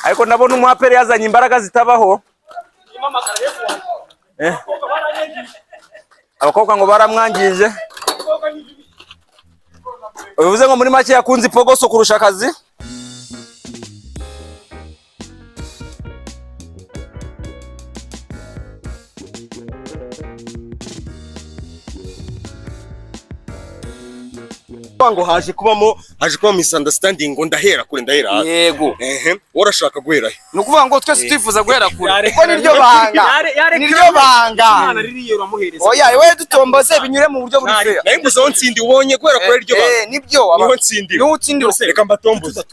ariko ndabona umwaperi yazanye imbaraga zitabaho. Abakobwa ngo baramwangije. Uvuze ngo muri make yakunze ipogoso kurusha akazi. ngo haje kubamo misunderstanding ngo ndahera kure yego urashaka guhera nukuvuga ngo twese twifuza guhera kure ko niryo banga oya we dutomboze binyure mu buryo buri fair naye nguzo nsindi ubonye guhera kure iryo banga nibyo niho nsindi reka mbatomboze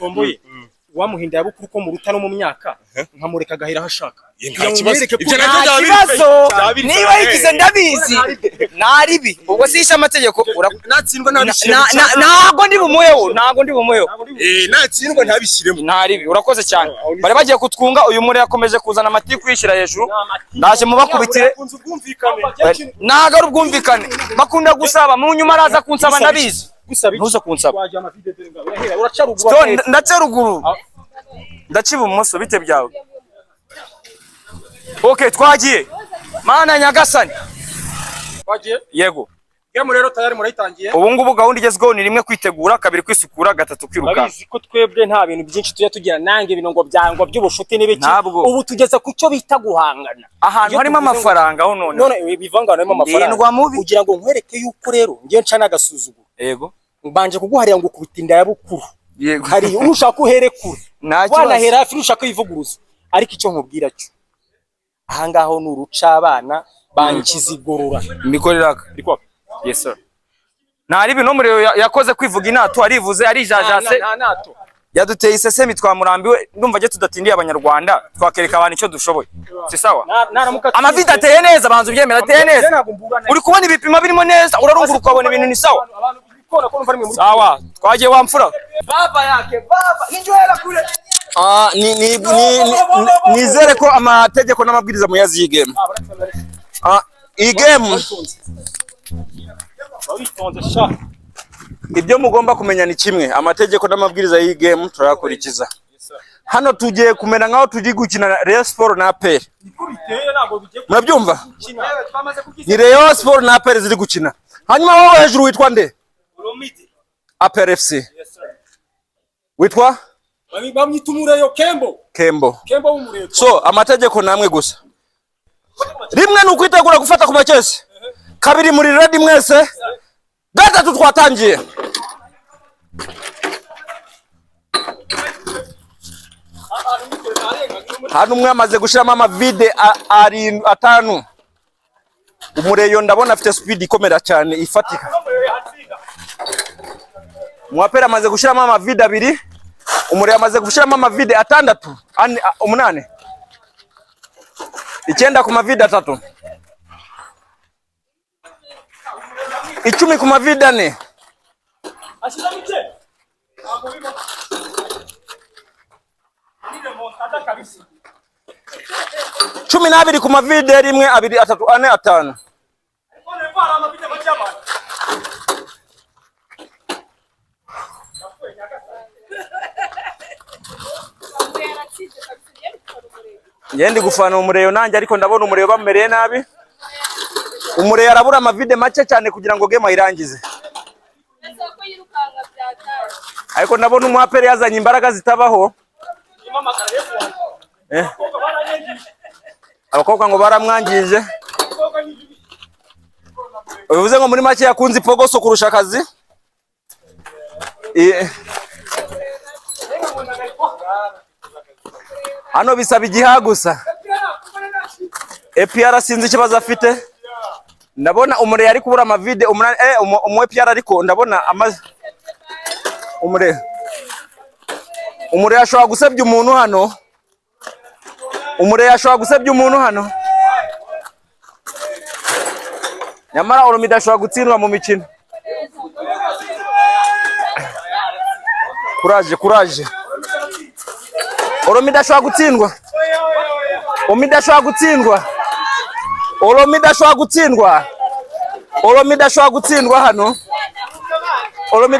wamuhinda yabukuru ko mu ruta no mu myaka nkamureka gahira hashaka ibyo niba yigize ndabizi naribi ubwo sisha amategeko natsindwa ntago ndi bumuyeho natsindwa ntabishyiremo naribi urakoze cyane bari bagiye kutwunga uyu muri yakomeje kuzana amati kwishira hejuru ndaje mubakubitire naga rubwumvikane bakunda gusaba mu nyuma araza kunsaba ndabizi ntuza kunsaba ndaca ruguru ndaciba umunsi bite byawe. Okay twagiye mana nyagasani twagiye yego game rero tayari murayitangiye ubu ngubu gahunda igezweho ni rimwe kwitegura kabiri kwisukura gatatu kwiruka babizi ko twebwe nta bintu byinshi tujya tugira nange binongo byangwa by'ubushuti n'ibiki ubu tugeze ku cyo bita guhangana ahantu harimo amafaranga aho none bivanga harimo amafaranga kugira ngo nkwereke yuko rero ngiye nca nagasuzuguro yego mbanje kuguharira ngo kubitinda ya bukuru yego hari ushaka uhere kure wanahera hafi ushaka yivuguruza ariko icyo nkubwira cyo ahangaho nuruca abana bankizigorora mikoreraka yes sir nari bino muri yakoze kwivuga inato arivuze arijajase yaduteye isesemi twamurambiwe ndumva je tudatindiye abanyarwanda twakereka abantu icyo dushoboye si sawa amavita ateye neza banzu byemera ateye neza uri kubona ibipima birimo neza urarunguruka ukabona ibintu ni sawa sawa twagiye wamfura baba yake baba ninjohera kule nizere ko amategeko n'amabwiriza muyazi igeme igeme ibyo mugomba kumenya ni kimwe amategeko n'amabwiriza y'igeme turayakurikiza hano tugiye kumena nkaho tugiye gukina Rayon Sport na APR murabyumva ni Rayon Sport na APR ziri gukina hanyuma wowe hejuru witwa nde APR FC witwa bamwitumureyo Kembo w'umureyo so amategeko namwe gusa rimwe nukwitegura gufata ku makesi kabiri muri ready mwese gatatu twatangiye hano umwe amaze gushiramo amavide atanu umureyo ndabona afite speed ikomera cyane ifatika mwapera amaze gushiramo amavide abiri umureyo amaze gushiramo amavide atandatu 8 icyenda ku mavide 3 10 ku mavide 4 12 ku mavide 1 2 3 4 5 Yendi gufana umureyo nanjye ariko ndabona umureyo bamereye nabi umureyo arabura amavide make cyane kugira ngo game irangize ariko ndabona umwaperi yazanye imbaraga zitabaho abakobwa ngo baramwangije uvuze ngo muri make yakunze ipogoso kurusha akazi hano bisaba igihagusa EPR sinzi ikibazo afite ndabona umure yari kubura amavide umwe EPR ariko ndabona umure yashobora gusebya umuntu hano nyamara Oromida ashobora gutsindwa mu mikino kuraje Oromida ashobora gutsindwa Oromida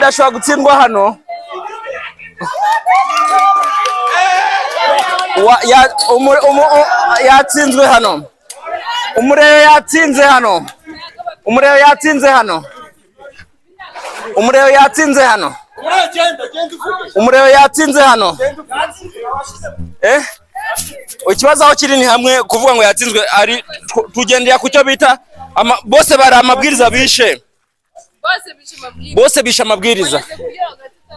ashobora gutsindwa hano yatsinzwe hano. Umureyo yatsinze hano. Umureyo yatsinze hano. Umureyo yatsinze hano. Umureyo yatsinze hano. Ikibazo aho kiri ni hamwe kuvuga ngo yatsinzwe ari tugendera ku cyo bita bose bari amabwiriza bishe. Bose bishe amabwiriza.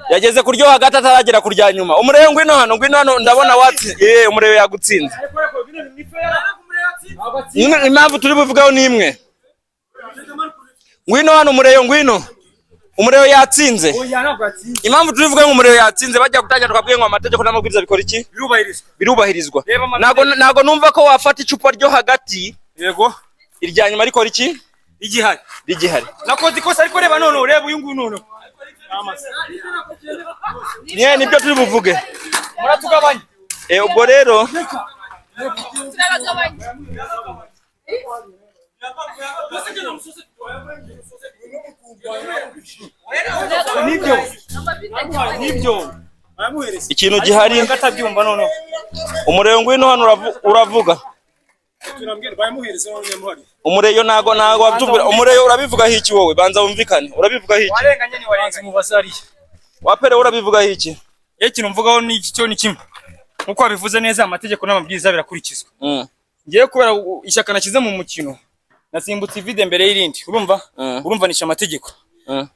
Yageze kuryo hagati ataragera kurya nyuma. Umureyo ngwino hano ndabona watsi. Umureyo yagutsinze. Impamvu turi buvugaho ni imwe. Ngwino hano umureyo ngwino. Umureyo yatsinze. Impamvu turi buvuga ngo umureyo yatsinze bajya gutangira twabwiye ngo amategeko n'amabwiriza bikora iki? Birubahirizwa. Nago numva ko wafata icupa ryo hagati. Yego. Irya nyuma rikora iki? Rigihari. Nakoze ikosa ariko reba none ureba uyu nguyu none. Nibyo turi buvuge. Muratugabanya. Ubwo rero nibyo ikintu gihari ngatabyumva none umureyo ngwino hano uravuga umureyo nago wabyumvira umureyo urabivuga hiki wowe banza wumvikane urabivuga hiki warenganye ni warenze mu basari wapere urabivuga hiki ikintu mvugaho ni iki cyo ni kimwe nkuko wabivuze neza amategeko n'amabwiriza birakurikizwa ngiye kubera ishyaka nakize mu mukino nasimbutse ivide mbere y'irindi urumva nisha amategeko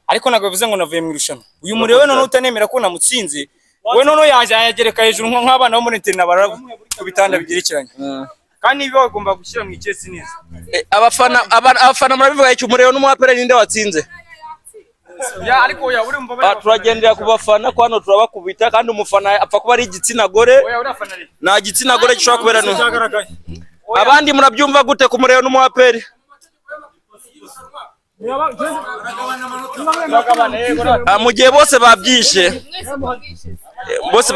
ariko nago bivuze ngo navuye mu irushanwa uyu mureyo none utanemera ko namutsinze we none yagereka hejuru nk'abana bo muri internet barara ku bitanda bigerekeranye kandi ibi bagomba gushyira mu ikesi neza abafana murabivuga iki umureyo n'umuapere ninde watsinze ariko turagendera ku bafana ko hano turabakubita kandi umufana apfa kuba ari igitsina gore nta gitsina gore gishobora kubera abandi murabyumva gute ku mureyo n'umuapere mu gihe bose babyishe bose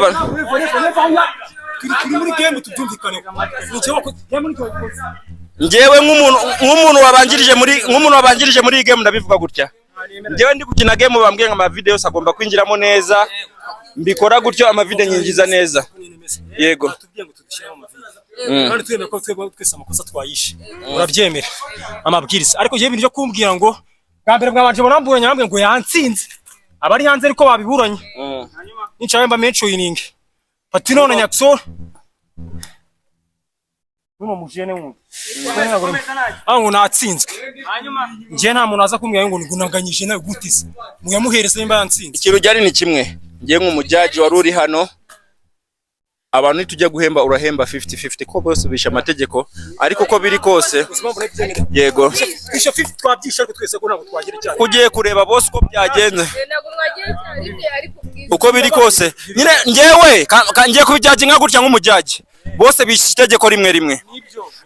njyewe nk'umuntu wabanjirije muri iyi game ndabivuga gutya njyewe ndi gukina game bambwiye ngo amavideo yose agomba kwinjiramo neza mbikora gutyo amavideo nyinjiza neza yego kandi twemera ko twese amakosa twayishe urabyemera amabwiriza ariko je ibintu byo kumbwira ngo bwa mbere bwabanje baramburanya nambwe ngo yantsinze abari hanze ariko babiburanye n'incaye mba mencho yininge patino na nyakso nuno mujene wundi ngo natsinzwe nje nta muntu aza kumbwira ngo ngunaganyije nawe gutise muyamuhereza nimba yantsinze ikintu ryari ni kimwe ngiye nk'umujaji wari uri hano abantu nitujya guhemba urahemba 50-50 ko bose bisha amategeko ariko ko biri kose yego bisha 50 twabyisha ariko twese ko ntabwo twagira cyane kugiye kureba bose uko byagenze uko biri kose nyine ngewe ngiye kubijaji nka gutya nk'umujaji bose bisha itegeko rimwe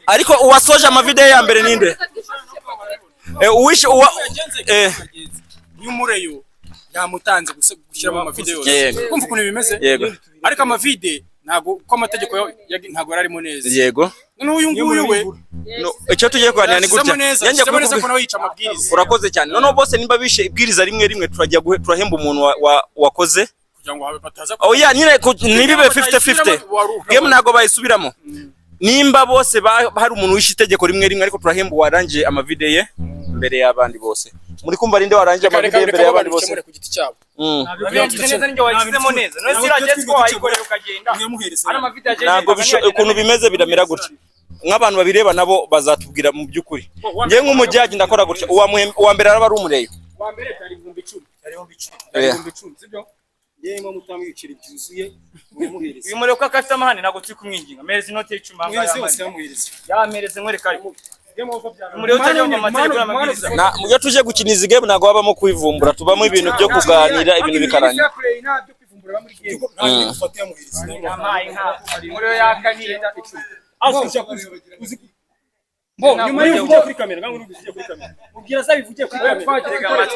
ariko uwasoje amavideo ya mbere ninde uyu mureyo yamutanze gushyiramo amavideo kumva ukuntu bimeze ariko amavideo ntago ko amategeko ntago yararimo neza yego n'uyu nguyu we icyo tugiye kuganira ni gutya yanjye kuboneza ko nawe yica amabwiriza urakoze cyane none bose nimba bishe ibwiriza rimwe turajya turahemba umuntu wakoze kugira ngo bataza nyine nibibe 50-50 game ntago bayisubiramo nimba bose hari umuntu wishe itegeko rimwe ariko turahemba warangije amavideo ye mbere y'abandi bose muri kumva rinde warangije amavideo mbere y'abandi bose ku giti cyabo ntabwo ukuntu bimeze biramera gutya nk'abantu babireba nabo bazatubwira mu by'ukuri ngiye nk'umujaji ndakora gutya uwa mbere araba ari umureyo uwa mbere cyari 10,000 sibyo yemo mutamwicira byuzuye uyu mureyo ko akafite amahane ntabwo turi kumwinginga mereza inote y'icuma yamereze nkwereka ariko iyo tuje gukina izi game ntabwo habamo kwivumbura tubamo ibintu byo kuganira ibintu bikarangira nyuma y'uvugiye kuri kamera ubwira za bivugiye kuri kamera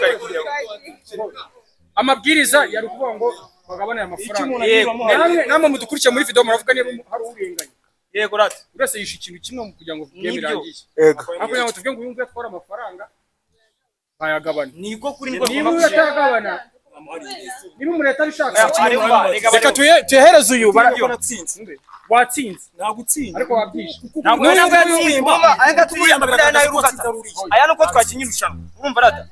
amabwiriza yari kuvuga ngo bagabane amafaranga namwe mudukurikiye muri video muravuga niba hari urenganye yego rati urese yisha ikintu kimwe kugira ngo game irangiye yego kugira ngo tuvuge ngo uyu nguyu atwara amafaranga bayagabana niko kuri ngo niba yatagabana niba umureta bishaka reka tuyehereze uyu baratsinze watsinze nagutsinze ariko wabyishe ntabwo yatsinze anga tuyiyambaza nayo rukata aya nuko twakinye irushanwa urumva rada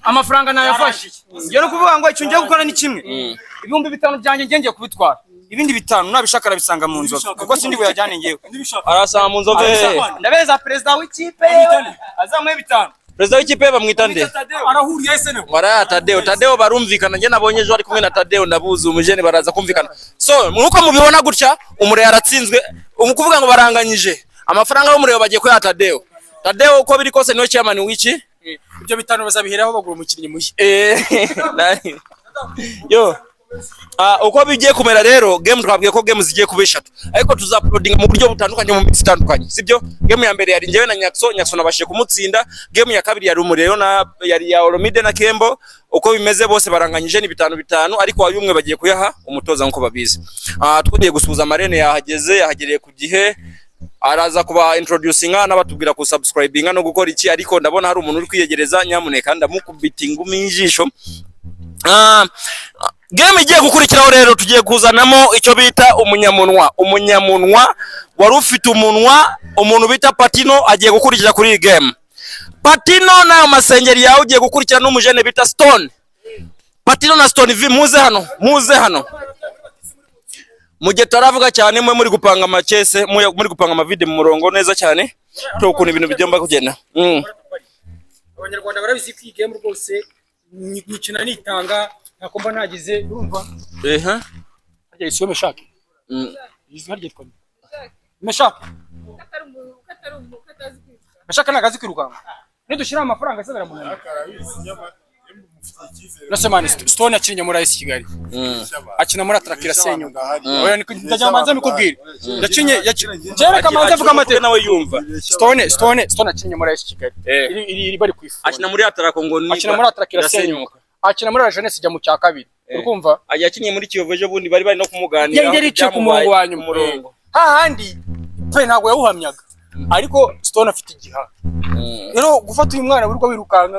amafaranga nayafashe ngiye no kuvuga ngo icyo ngiye gukora ni kimwe ibihumbi 5 byanjye ngiye kubitwara ibindi 5 nabishaka arabisanga mu nzoga kuko sindi buyajyane ngewe arasanga mu nzoga ndabeza president w'ikipe azamuye 5 Perezida w'ikipe bamwita nde? Arahuriye SNM. Maraya Tadeo. Tadeo barumvikana njye nabonye ejo ari kumwe na Tadeo ndabuze umujene baraza kumvikana. So, nuko mubibona gutya umure yaratsinzwe umukuvuga ngo baranganyije. Amafaranga y'umure bagiye ko ya Tadeo. Tadeo uko biri kose niwe chairman w'iki? Ibyo 5 bazabiheraho bagura umukinnyi mushya. Yo. Uko bigiye kumera rero game twabwiye ko game zigiye kuba 3 ariko tuzaploading mu buryo butandukanye mu minsi itandukanye sibyo. Game ya mbere yari njyewe na Nyakso nabashije kumutsinda. Game ya kabiri yari umurero na yari ya Olomide na Kembo. Uko bimeze bose baranganyije ni 5-5 ariko wayumwe bagiye kuyaha umutoza nkuko babizi. Tugiye gusuza Marene yahagereye ku gihe araza kuba introducing n'abatubwira ku subscribing no gukora iki ariko ndabona hari umuntu uri kwiyegereza nyamuneka ndamukubita ingumi y'ijisho. Game igiye gukurikiraho rero tugiye kuzanamo icyo bita umunyamunwa wari ufite umuntu bita Patino agiye gukurikira kuri iyi game. Patino na masengeri yawe ugiye gukurikira n'umujene bita Stone. Patino na Stone muze hano mujye taravuga cyane mwe muri gupanga amacese muri gupanga amavide mu murongo neza cyane to ukuntu ibintu bigomba kugenda. Abanyarwanda barabizi ko iyi game rwose nikina nitanga nakomba nagize urumva ajya isiyo meshake izina ryitwa meshake meshake nagazi kwirukanka nidushira amafaranga asabira mu nana Nasemani Stone akinnye muri AS Kigali akina muri Atrakira Senyo oya ndajamanza mikubwira yakinye jera kamanza vuga amate nawe yumva Stone akinnye muri AS Kigali iri bari kwifu akina muri Atrako ngo ni akina muri Atrakira Senyo akina muri Jeunesse ijya mu cya kabiri urumva yakinye muri Kiyovu ejo bundi bari no kumuganira yengeri icyo ku murongo wanyu murongo hahandi pe ntago yawuhamyaga ariko Stone afite igiha rero gufata uyu mwana burwa wirukanga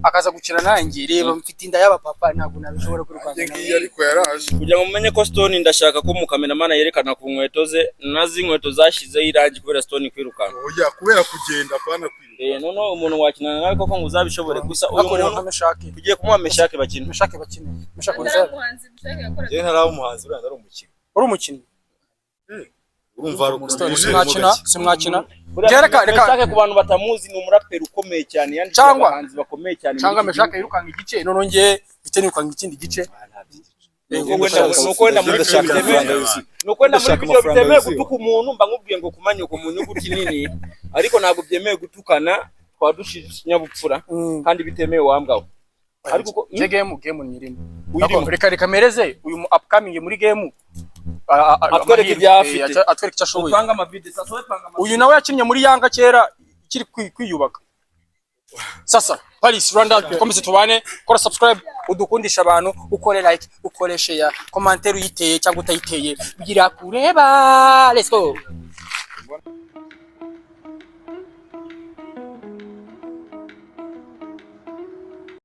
akaza gukina nanjye reba mfite inda y'aba papa ntago nabishobora kwirukanga ngiye ariko yaraje kugira ngo mumenye ko Stone ndashaka ko mukameraman yerekana ku nkweto ze nazi inkweto zashize irangi kubera Stone kwirukanga oya kubera kugenda pana kwiruka none umuntu wakinana nawe koko ngo uzabishobore gusa uyu muntu Meshake tugiye kumuha Meshake bakina Meshake je ntaraho umuhanzi uranda ari umukino uri umukinnyi urumva simwakina reka ku bantu batamuzi ni umuraperi ukomeye cyane yanditse abahanzi bakomeye cyane cyangwa Meshake yirukanga igice none ngiye bite nirukanga ikindi gice nuko wenda muri video bitemeye gutuka umuntu mba nkubwiye ngo kumanyuka mu nyuguti nini ariko ntabwo byemeye gutukana twadushinya bupfura kandi bitemeye wambwaho ariko game nyirimo reka mereze uyu upcoming muri game atwereke ibyafite atwereke icyo ashoboye uyu nawe yakinnye muri Yanga kera kiri kwiyubaka sasa Paris Rwanda komeze tubane kora subscribe udukundisha abantu ukore like ukore share commentaire uyiteye cyangwa utayiteye bigira kureba let's go.